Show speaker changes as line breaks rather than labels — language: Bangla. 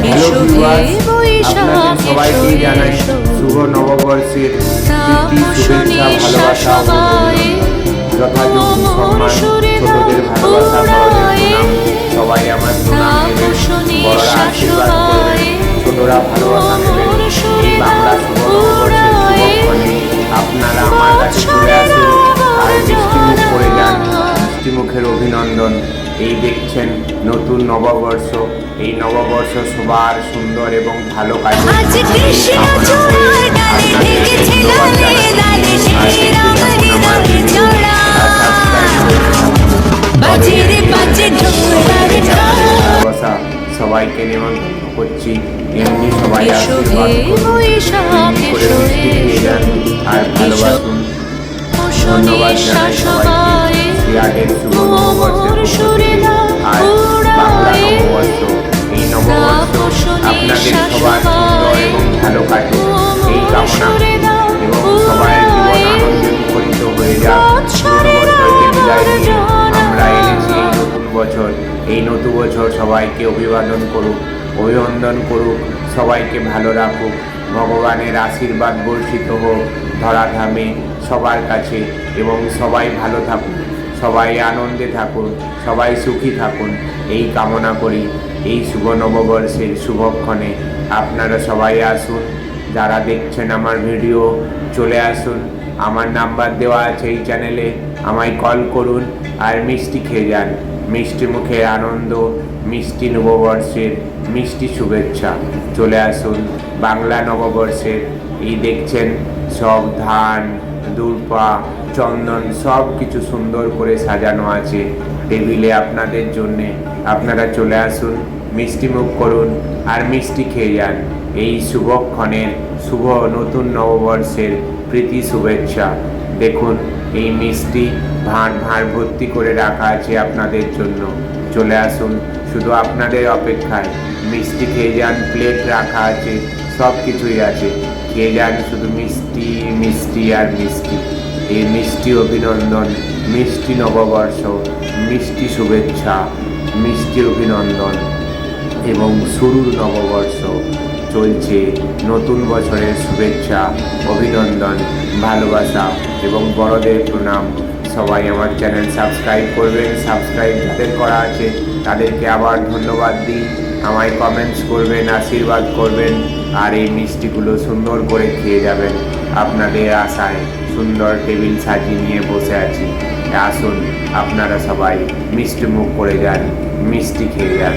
হ্যালো ভিউয়ার্স, আপনাদের সবাইকে জানাই শুভ নববর্ষের প্রীতি, শুভেচ্ছা, ভালোবাসা ও অভিনন্দন। যথাযোগ্য সম্মান, ছোটদের ভালোবাসা, বড়দের প্রণাম। সবাই আমার প্রণাম নেবেন, বড়রা আশীর্বাদ করবেন, ছোটরা ভালোবাসা নেবেন। এই বাংলা শুভ নববর্ষের শুভক্ষণে আপনারা আমার কাছে চলে আসুন আর মিষ্টিমুখ করে যান। মিষ্টিমুখের অভিনন্দন। এই দেখছেন নতুন নববর্ষ। এই নববর্ষ সবার সুন্দর এবং ভালো কাটুক সবাইকে নিমন্ত্রণ করছি। এমনি সবাই আশীর্বাদ করে মিষ্টি খেয়ে যান আর ভালোবাসুন। ধন্যবাদ জানাই সবাইকে। সিয়াটের শুভ নববর্ষের আর বাংলা নববর্ষ। এই নববর্ষ আপনাদের সবার সুন্দর এবং ভালো কাটুক এই কামনা এবং সবাই জীবন আনন্দে মুখরিত হয়ে যাক। পুরনো বছরকে বিদায় দিয়ে আমরা এনেছি এই নতুন বছর। এই নতুন বছর সবাইকে অভিনন্দন করুক, সবাইকে ভালো রাখুক। ভগবানের আশীর্বাদ বর্ষিত হোক ধরাধামে সবার কাছে এবং সবাই ভালো থাকুন, সবাই আনন্দে থাকুন, সবাই সুখী থাকুন এই কামনা করি। এই শুভ নববর্ষের শুভক্ষণে আপনারা সবাই আসুন। যারা দেখছেন আমার ভিডিও চলে আসুন, আমার নাম্বার দেওয়া আছে এই চ্যানেলে, আমায় কল করুন আর মিষ্টি খেয়ে যান। মিষ্টি মুখে আনন্দ, মিষ্টি নববর্ষের মিষ্টি শুভেচ্ছা। চলে আসুন বাংলা নববর্ষের। এই দেখছেন সব ধান, দূর্বা, চন্দন সব কিছু সুন্দর করে সাজানো আছে টেবিলে আপনাদের জন্যে। আপনারা চলে আসুন, মিষ্টি মুখ করুন আর মিষ্টি খেয়ে যান। এই শুভক্ষণের শুভ নতুন নববর্ষের প্রীতি শুভেচ্ছা। দেখুন এই মিষ্টি ভাঁড় ভর্তি করে রাখা আছে আপনাদের জন্য। চলে আসুন, শুধু আপনাদের অপেক্ষায়। মিষ্টি খেয়ে যান, প্লেট রাখা আছে, সব কিছুই আছে। খেয়ে যান শুধু মিষ্টি মিষ্টি আর মিষ্টি। এই মিষ্টি অভিনন্দন, মিষ্টি নববর্ষ, মিষ্টি শুভেচ্ছা, মিষ্টি অভিনন্দন এবং শুরুর নববর্ষ চলছে। নতুন বছরের শুভেচ্ছা, অভিনন্দন, ভালোবাসা এবং বড়দের প্রণাম। সবাই আমার চ্যানেল সাবস্ক্রাইব করবেন। সাবস্ক্রাইব যাদের করা আছে তাদেরকে আবার ধন্যবাদ দিই। আমায় কমেন্টস করবেন, আশীর্বাদ করবেন আর এই মিষ্টিগুলো সুন্দর করে খেয়ে যাবেন। আপনাদের আশায় সুন্দর টেবিল সাজিয়ে নিয়ে বসে আছি। আসুন আপনারা সবাই মিষ্টি মুখ করে যান, মিষ্টি খেয়ে যান।